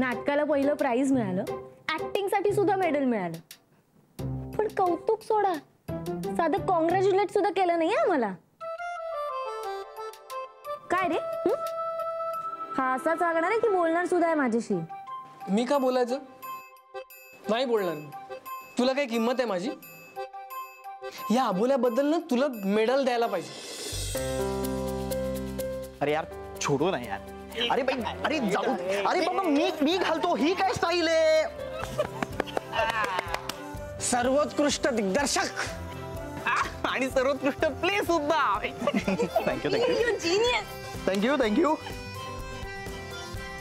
नाटकाला पहिलं प्राइज मिळालं, ऍक्टिंग साठी सुद्धा मेडल मिळालं, पण कौतुक सोडा, साधं कॉंग्रॅच्युलेट सुद्धा केलं नाही आम्हाला. काय रे, हा असा चालणार आहे की बोलणार सुद्धा आहे माझ्याशी? मी का बोलायचं? नाही बोलणार. तुला काही किंमत आहे माझी? या अबोल्याबद्दल ना तुला मेडल द्यायला पाहिजे. अरे यार छोडो ना यार. अरे बाई, अरे जाऊ. अरे बाबा मी घालतो, ही काय स्टाईल आहे? सर्वोत्कृष्ट दिग्दर्शक आणि सर्वोत्कृष्ट प्ले सुद्धा. Thank you thank you thank you.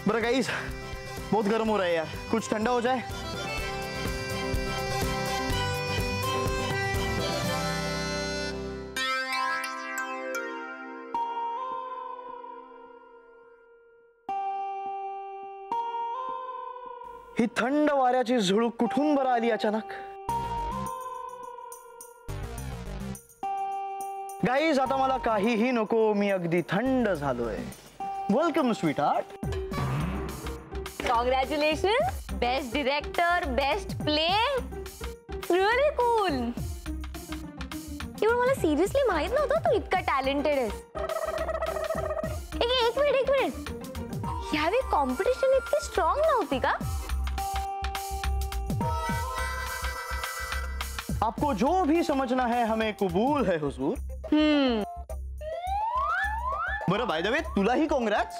बरं गाइस, बहुत गर्म हो रहा है यार, कुछ ठंडा हो जाए. ही थंड वाऱ्याची झुळूक कुठून बरं आली अचानक? गाईज, आता मला काहीही नको, मी अगदी थंड झालोय. Welcome sweet heart. Congratulation, best director, best play, really cool. एवढं मला सिरियसली माहित नव्हतं तू इतका टॅलेंटेड आहेस. एक मिनिट, यावेळी कॉम्पिटिशन इतकी स्ट्रॉंग नव्हती का? आपको जो भी समझना है हमें कबूल है हुजूर. बरं, बाय द वे, तुलाही काँग्रेस.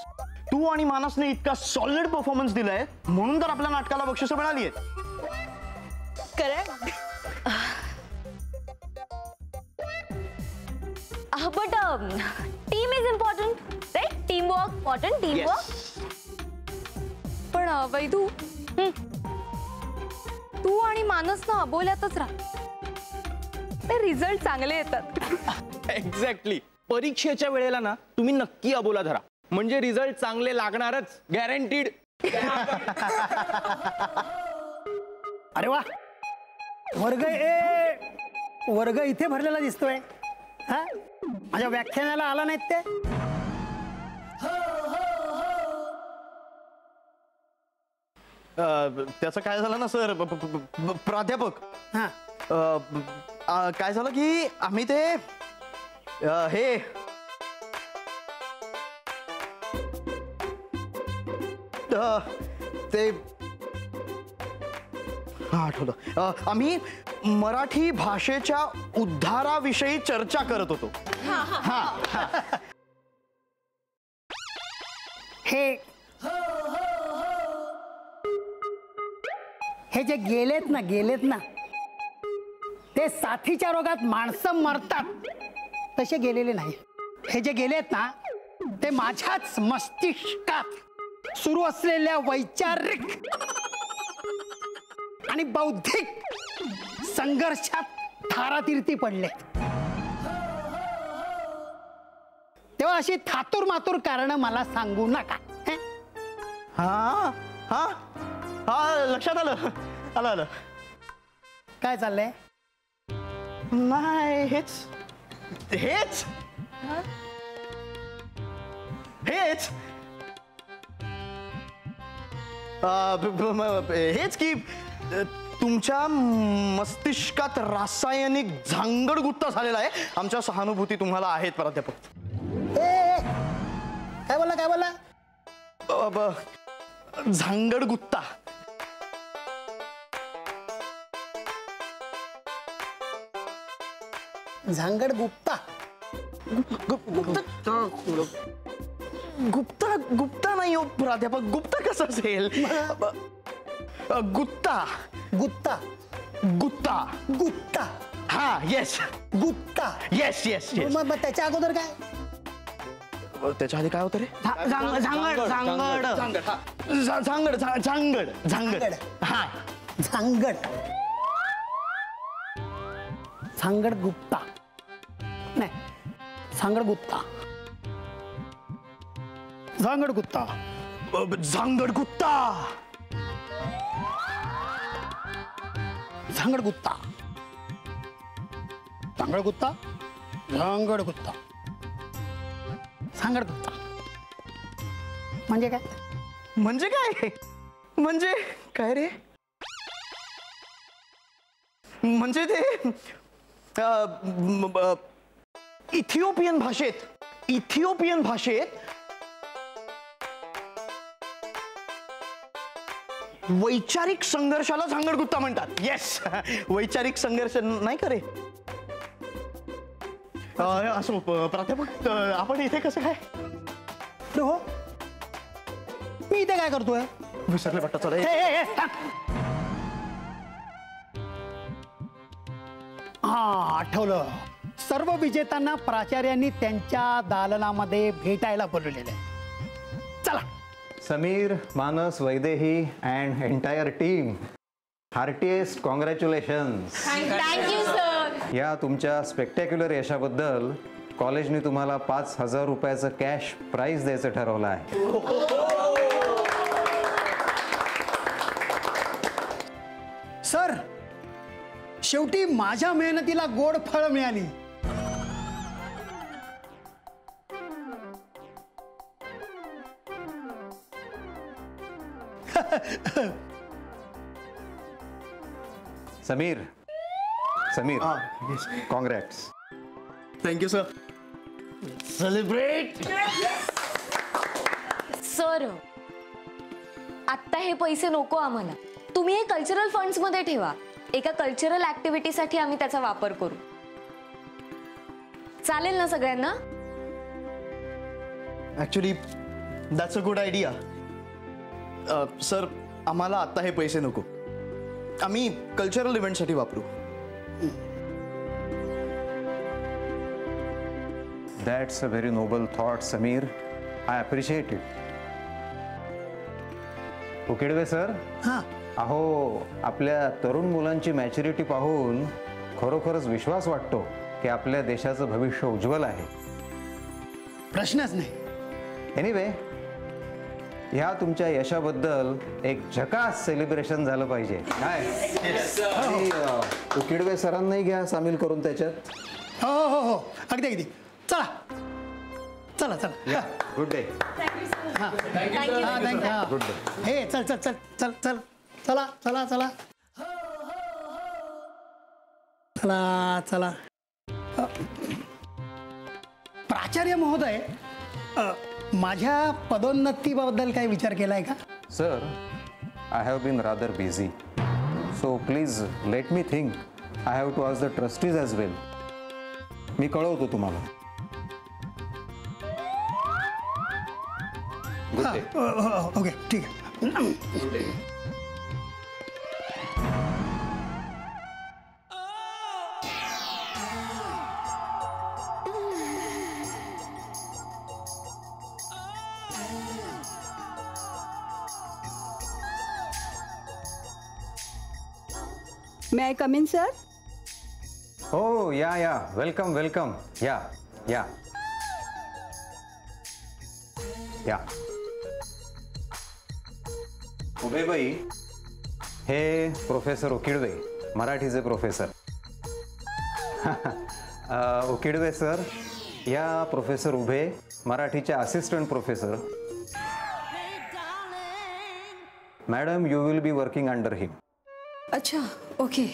तू आणि मानसने इतका सॉलिड परफॉर्मन्स दिलाय म्हणून तर आपल्या नाटकाला बक्षिसं मिळाली आहेत. Correct. But team is important, right? Team work important, team work. पण वैदू, तू आणि मानस ना अबोल्यातच राहा, ते रिझल्ट चांगले येतात. एक्झॅक्टली. परीक्षेच्या वेळेला ना तुम्ही नक्की अबोला धरा, म्हणजे रिझल्ट चांगले लागणारच, गॅरंटीड. अरे वा, वर्ग इथे भरलेला दिसतोय. हा, माझ्या व्याख्यानाला आला नाहीत ते? त्याचं काय झालं ना सर, प्राध्यापक. हा, काय झालं की आम्ही ते हे ते आठवलं, आम्ही मराठी भाषेच्या उद्धाराविषयी चर्चा करत होतो. हे जे गेलेत ना ते साथीच्या रोगात माणसं मरतात तसे गेलेले नाही. हे जे गेलेत ना ते माझ्याच मस्तिष्कात सुरू असलेल्या वैचारिक आणि बौद्धिक संघर्षात थारातीर्थी पडले. तेव्हा अशी थातूर मातूर कारण मला सांगू नका. हा हा हा, लक्षात आलं. काय चाललंय? नाही, हेच हेच हेच हेच की तुमच्या मस्तिष्कात रासायनिक झांगडगुत्ता झालेला आहे. आमच्या सहानुभूती तुम्हाला आहेत प्राध्यापक. काय बोलला? झांगडगुत्ता. झांगड गुप्ता. गुप्ता नाही हो प्राध्यापक. गुप्ता कसं असेल? गुत्ता. हा, येस. गुप्ता. येस. मग त्याच्या अगोदर काय? त्याच्या आधी काय होतं रे? झांगड. हा, झांगड गुप्ता नाही, झांगड गुप्ता. झांगड गुप्ता. म्हणजे काय? म्हणजे काय रे? म्हणजे ते इथिओपियन भाषेत वैचारिक संघर्षाला झांगडगुत्ता म्हणतात. येस, वैचारिक संघर्ष नाही का रे? असो प्राध्यापक, आपण इथे कसं काय? हो, मी इथे काय करतोय? विसरले वाटतं. चला हा, आठवलं. सर्व विजेत्यांना प्राचार्यांनी त्यांच्या दालनामध्ये भेटायला बोलवलेलं आहे. चला. समीर, मानस, Vaidehi and entire team, heartiest congratulations. Thank you sir. या तुमच्या स्पेक्टॅक्युलर यशाबद्दल कॉलेजने तुम्हाला 5,000 रुपयाचं कॅश प्राइज द्यायचं ठरवलं आहे. सर, शेवटी माझ्या मेहनतीला गोड फळ मिळाली. Sameer, congrats. Thank you sir. Celebrate. Sir, आत्ता हे पैसे नको आम्हाला. तुम्ही हे कल्चरल फंड्स मध्ये ठेवा. एका कल्चरल ऍक्टिव्हिटीसाठी आम्ही त्याचा वापर करू. चालेल ना सगळ्यांना? Actually that's a good idea. Sir, आम्हाला आता हे पैसे नको. आम्ही कल्चरल इव्हेंटसाठी वापरू. That's a very noble thought Sameer. I appreciate it. Ukidwe sir, हा, अहो, आपल्या तरुण मुलांची मॅच्युरिटी पाहून खरोखरच विश्वास वाटतो की आपल्या देशाचं भविष्य उज्ज्वल आहे. प्रश्नच नाही. एनिवे, ह्या तुमच्या यशाबद्दल एक झकास सेलिब्रेशन झालं पाहिजे. काय? आणि, उकिडवे सरांनाही घ्या सामील करून त्याच्यात. हो हो हो, अगदी अगदी. चला चला चला. Good day. हा, थँक्यू. Good day. हे चल चल चल चल चल. चला चला चला चला चला. प्राचार्य महोदय, माझ्या पदोन्नतीबद्दल काही विचार केलाय का? Sir, I have been rather busy, so please let me think. I have to ask the trustees as well. मी कळवतो तुम्हाला. Good day. ओके, ठीक आहे. May I come in, sir? हो, या. Welcome welcome. या. उभेबाई, हे प्रोफेसर उकिडवे, मराठीचे प्रोफेसर. उकिडवे सर, या प्रोफेसर उभे, मराठीचे assistant professor. Madam, you will be working under him. अच्छा, ओके.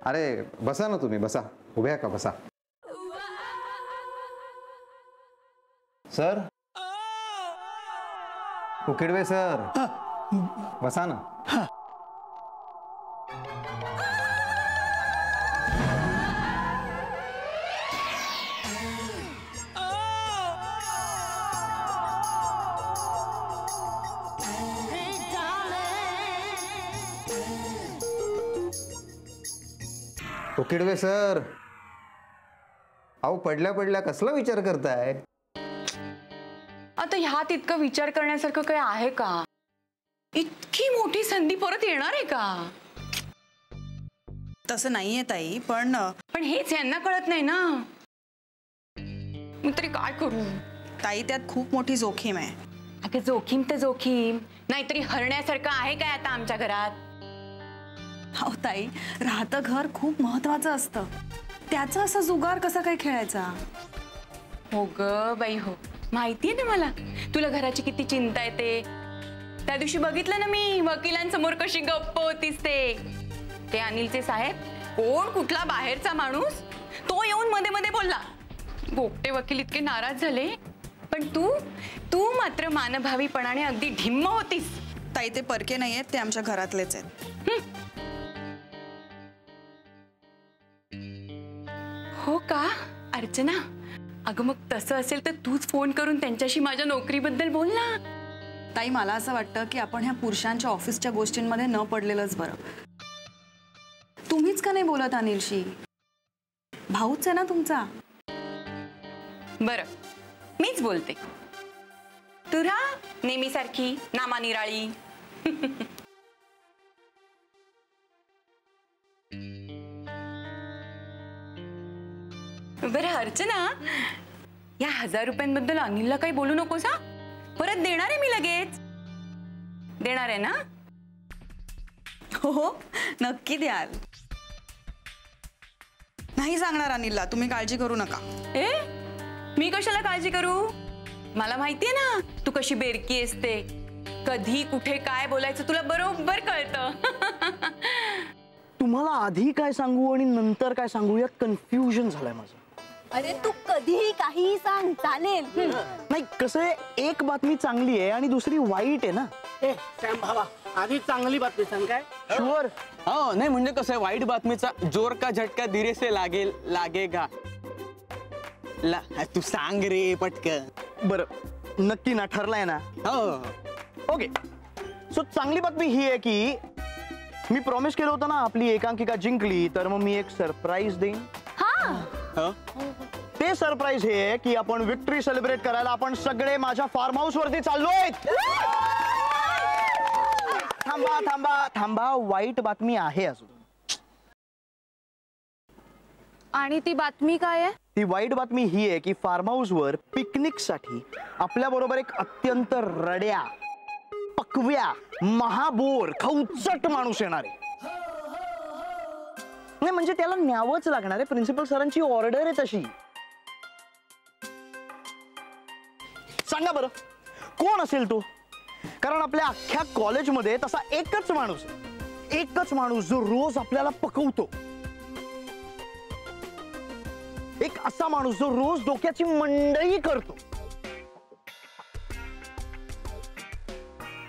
अरे बसा ना तुम्ही, बसा. उभ्या का? बसा. सर, उकिडवे सर, बसा ना. उकिडवे सर, अहो पडल्या कसला विचार करताय? आता ह्यात इतकं विचार करण्यासारखं काही आहे का? इतकी मोठी संधी परत येणार आहे का? तसं नाहीये ताई, पण हेच यांना कळत नाही ना. मी तरी काय करू? ताई, त्यात खूप मोठी जोखीम आहे. अगं जोखीम तर जोखीम, नाहीतरी हरण्यासारखं आहे काय आता आमच्या घरात? हो ताई, राहतं घर खूप महत्वाचं असतं. त्याचा असा जुगार कसा काय खेळायचा? हो ग बाई हो, माहितीये ना मला तुला घराची किती चिंता येते. त्या दिवशी बघितलं ना मी वकिलांसमोर कशी गप्प होतीस ते अनिलचे साहेब कोण कुठला बाहेरचा माणूस तो येऊन मध्ये मध्ये बोलला. बोपटे वकील इतके नाराज झाले. पण तू मात्र मानभावीपणाने अगदी ढिम्म होतीस. ताई ते परके नाहीयेत, ते आमच्या घरातलेच आहेत. हो का अर्चना? अगं मग तसं असेल तर तूच फोन करून त्यांच्याशी माझ्या नोकरीबद्दल बोल ना. ताई मला असं वाटतं की आपण ह्या पुरुषांच्या ऑफिसच्या गोष्टींमध्ये न पडलेलंच बरं. तुम्हीच का नाही बोलत अनिलशी? भाऊच आहे ना तुमचा. बरं मीच बोलते. तू राहा नेहमीसारखी नामानिराळी. बरं अर्चना, या 1000 रुपयांबद्दल अनिलला काही बोलू नकोस हा. परत देणार आहे मी लगेच. देणार आहे ना? हो नक्की द्याल. नाही सांगणार अनिलला, तुम्ही काळजी करू नका. मी कशाला काळजी करू? मला माहितीये ना तू कशी बेरकी असते. कधी कुठे काय बोलायचं तुला बरोबर कळतं. तुम्हाला आधी काय सांगू आणि नंतर काय सांगू यात कन्फ्युजन झालंय माझं. अरे तू कधीही काहीही सांग चालेल. नाही कसं आहे, एक बातमी चांगली आहे आणि दुसरी वाईट आहे ना. सॅम भावा आधी चांगली बातमी सांग. काय शुअर? हो नाही म्हणजे कसं आहे, वाईट बातमीचा जोर का झटका धीरे से लागेगा. तू सांग रे पटकन. बरं नक्की ना, ठरलाय ना? हो ओके. सो चांगली बातमी ही आहे की मी प्रॉमिस केलं होतं ना, आपली एकांकिका जिंकली तर मग मी एक सरप्राईज देईन. ते सरप्राईज हे आहे की आपण विक्ट्री सेलिब्रेट करायला आपण सगळे माझ्या फार्म हाऊस वरती चाललोय. थांबा थांबा थांबा, वाईट बातमी आहे अजून. आणि ती बातमी काय आहे? ती वाईट बातमी ही आहे की फार्म हाऊस वर पिकनिक साठी आपल्या बरोबर एक अत्यंत रड्या, पकव्या, महाबोर, खौचट माणूस येणार आहे. नाही म्हणजे त्याला न्यावंच लागणार आहे, प्रिन्सिपल सरांची ऑर्डर आहे तशी. सांगा बरं कोण असेल तो? कारण आपल्या अख्ख्या कॉलेजमध्ये तसा एकच माणूस जो रोज आपल्याला पकवतो. एक असा माणूस जो रोज डोक्याची मंडई करतो.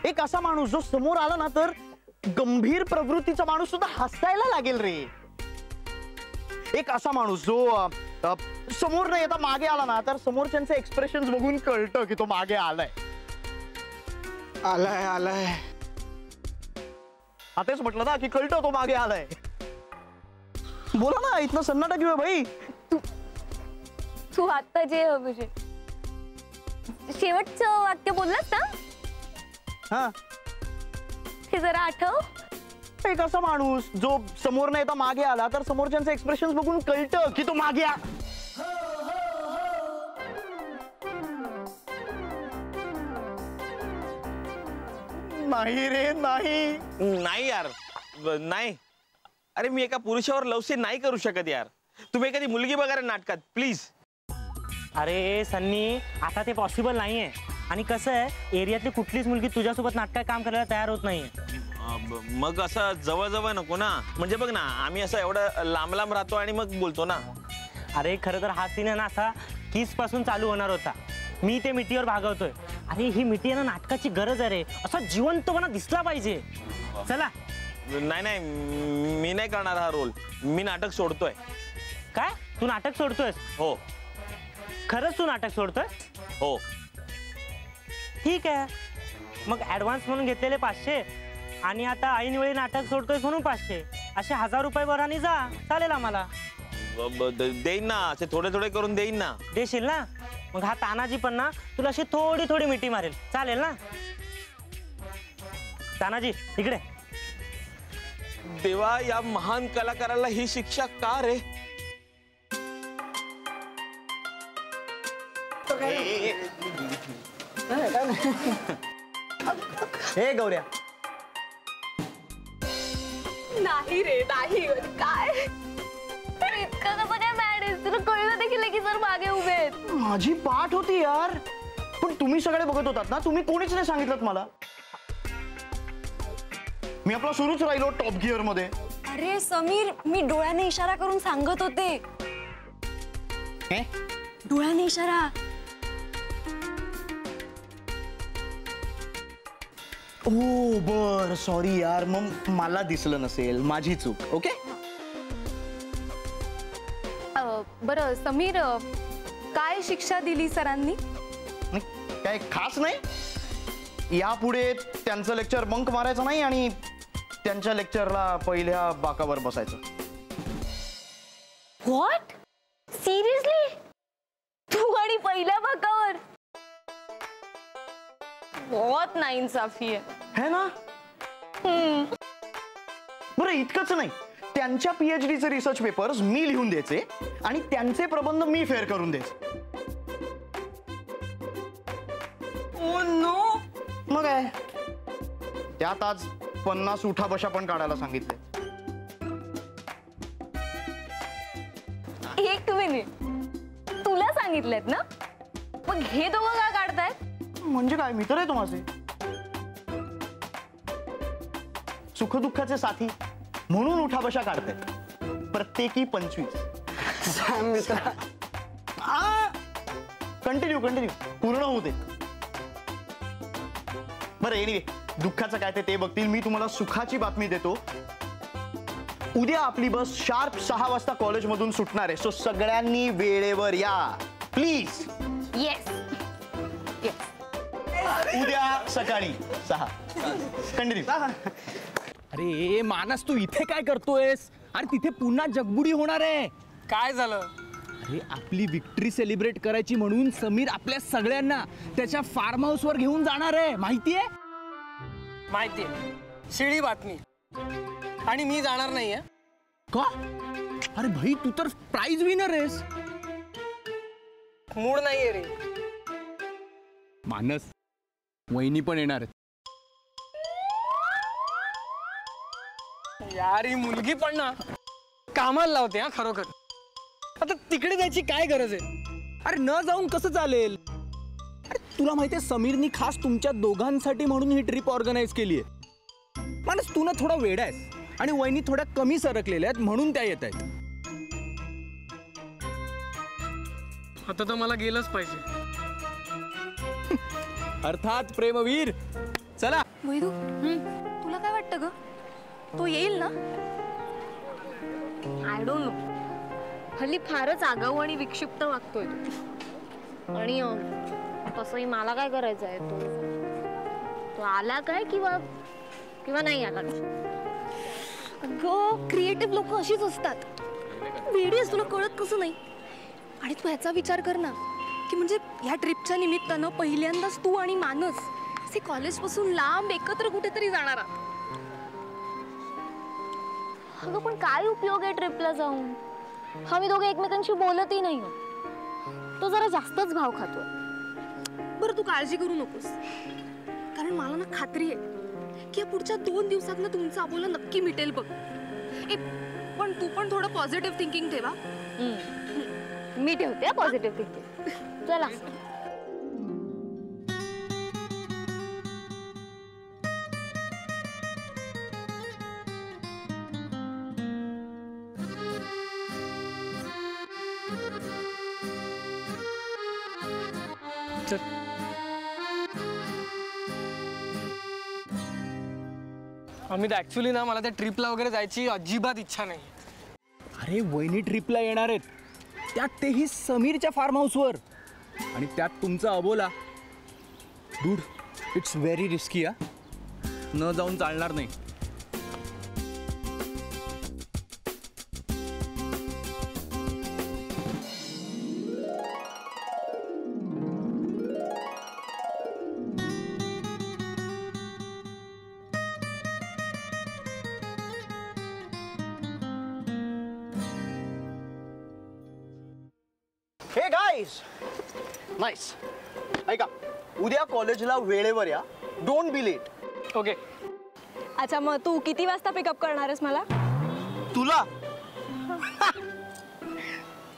एक असा माणूस जो समोर आला ना तर गंभीर प्रवृत्तीचा माणूस सुद्धा हसायला लागेल रे. एक असा माणूस जो समोर नाही येता मागे आला ना तर समोरच्यांचे एक्सप्रेशन बघून कळतं की तो मागे आलाय. आताच म्हटलं ना की कळतं तो मागे आलाय. बोला ना, इथनं सन्नाटा घेऊया भाई. तू आता जे शेवटचं वाक्य बोललास ना, हा हे जरा आठव. एक असा माणूस जो समोर नाही येता मागे आला तर समोरच्यांचे एक्सप्रेशन बघून कळतं की तो मागे नाही रे नाही यार नाही. अरे मी एका पुरुषावर लव सीन नाही करू शकत यार. तुम्ही एखादी मुलगी बघा रे नाटकात प्लीज. अरे सन्नी आता ते पॉसिबल नाहीये. आणि कसं आहे, एरियातली कुठलीच मुलगी तुझ्यासोबत नाटकात काम करायला तयार होत नाहीये. मग असं जवळ जवळ नको ना. म्हणजे बघ ना, आम्ही असं एवढं लांब लांब राहतो आणि मग बोलतो ना. अरे खरं तर हा सीन आहे ना असा किस पासून चालू होणार होता. मी ते मिठीवर भागवतोय. अरे ही मिठी आहे ना नाटकाची गरज आहे रे. असा जिवंतपणा दिसला पाहिजे. चला. नाही मी नाही करणार हा रोल. मी नाटक सोडतोय. काय तू नाटक सोडतोयस? हो. खरंच तू नाटक सोडतोय? हो. ठीक आहे, मग ऍडव्हान्स म्हणून घेतलेले 500 आणि आता ऐनवेळी नाटक सोडतोय म्हणून 500 असे 1000 रुपये वराने जा. चालेल आम्हाला. देईन ना, असे थोडे थोडे करून देईन ना. देशील ना? मग हा तानाजी पण ना तुला अशी थोडी थोडी मिठी मारेल. चालेल ना? तानाजी इकडे. देवा, या महान कलाकाराला ही शिक्षा का रे? हे गौऱ्या. नाही रे नाही. काय इतकं कसं काय मॅड आहेस? तुला कळलं देखील की सर मागे उभे आहेत. माझी पाठ होती यार. पण तुम्ही सगळे बघत होतात ना, तुम्ही कोणीच नाही सांगितलं मला. मी आपला सुरूच राहिलो टॉप गिअर मध्ये. अरे समीर, मी डोळ्याने इशारा करून सांगत होते. हे? डोळ्याने इशारा. ओ बर, सॉरी यार, मग मला दिसलं नसेल, माझी चूक. ओके. बरं समीर, काय शिक्षा दिली सरांनी? काय खास नाही. यापुढे त्यांचं लेक्चर बंक मारायचं नाही आणि त्यांच्या लेक्चरला पहिल्या बाकावर बसायचं. व्हॉट? सिरियसली? तू आणि पहिल्या बाकावर? बहुत नाइंसाफी है ना. बरं इतकंच नाही, त्यांच्या PhDचे रिसर्च पेपर्स मी लिहून द्यायचे आणि त्यांचे प्रबंध मी फेअर करून द्यायचे. Oh no. मग काय, त्यात आज 50 उठाबशा पण काढायला सांगितले. एक मिनिट, तुला सांगितलेत ना? मग हे दोघं का काढतायत? म्हणजे काय, मित्र आहे तो माझे, सुखदुःखाचे साथी म्हणून उठाबशा काढतायत. प्रत्येकी 25. कंटिन्यू पूर्ण होऊ दे. बरं एनिवे, दुःखाचं काय ते बघतील. मी तुम्हाला सुखाची बातमी देतो. उद्या आपली बस शार्प 6 वाजता कॉलेजमधून सुटणार आहे. सो सगळ्यांनी वेळेवर या प्लीज. येस. उद्या सकाळी 6. कंटिन्यू. अरे मानस, तू इथे काय करतोयस? अरे तिथे पुन्हा जगबुडी होणार आहे. काय झालं? अरे आपली विक्ट्री सेलिब्रेट करायची म्हणून समीर आपल्या सगळ्यांना त्याच्या फार्म हाऊस वर घेऊन जाणार आहे, माहितीये? माहितीये, शिळी बातमी. आणि मी जाणार नाहीये. का? अरे भाई, तू तर प्राइज विनर आहेस. मूड नाहीये रे. मानस, वहिनी पण येणार आहेत. यार ही मुलगी पण ना कामाला लावते हा खरोखर. आता तिकडे जायची काय गरज आहे? अरे न जाऊन कसं चालेल? अरे तुला माहितीये, समीरनी खास तुमच्या दोघांसाठी म्हणून ही ट्रिप ऑर्गनाईज केली आहे. मानस, तू ना थोडा वेडा आहेस आणि वहिनी थोड्या कमी सरकलेल्या आहेत म्हणून त्या येत आहेत. आता तर मला गेलंच पाहिजे. अर्थात प्रेमवीर. चला. वैदू, तुला काय वाटतं ग, तो येईल ना? I don't know. हल्ली फारच आगाऊ आणि विक्षिप्त वागतोय तो. आणि तसंही मला काय करायचं आहे? तो आला काय किंवा नाही आला काय? अगं, क्रिएटिव्ह लोक अशीच असतात. वेडीस, तुला कळत कसं नाही? आणि तू ह्याचा विचार कर ना, की म्हणजे या ट्रिपच्या निमित्तानं पहिल्यांदाच तू आणि मानस असे कॉलेजपासून लांब एकत्र कुठेतरी जाणार आहात. अगं पण काय उपयोग आहे ट्रिपला जाऊन? आम्ही दोघे एकमेकांशी बोलतही नाही. तो जरा जास्तच भाव खातोय. बरं तू काळजी करू नकोस, कारण मला ना खात्री आहे की या पुढच्या 2 दिवसात ना तुमचं अबोला नक्की मिटेल बघ. पण तू पण थोडं पॉझिटिव्ह थिंकिंग ठेवा. मी ठेवते पॉझिटिव्ह थिंकिंग. चला. अमित, ऍक्च्युली ना मला त्या ट्रिपला वगैरे जायची अजिबात इच्छा नाही. अरे वहिनी ट्रिपला येणार आहेत, त्यात तेही समीरच्या फार्म हाऊसवर, आणि त्यात तुमचा अबोला. Dude, it's very risky. न जाऊन चालणार नाही. हे गाईज, नाईस. ऐका, उद्या कॉलेजला वेळेवर या. Don't be late. ओके. अच्छा, मग तू किती वाजता पिकअप करणार आहेस मला? तुला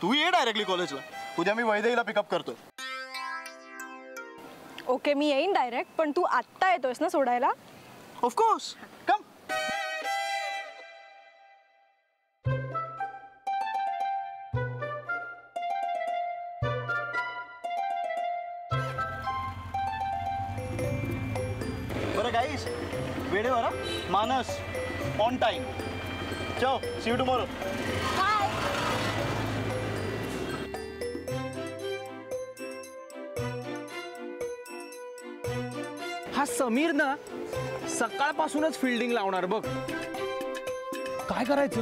तू ये डायरेक्टली कॉलेजला. उद्या मी वैदेहीला पिकअप करतोय. ओके, मी येईन डायरेक्ट, पण तू आत्ता येतोयस ना सोडायला? ऑफकोर्स. कम. प्लीज वेळेवर हा? मानस ऑन टाइम. चो सी यू टुमॉरो. हा समीर ना सकाळपासूनच फिल्डिंग लावणार बघ. काय करायचं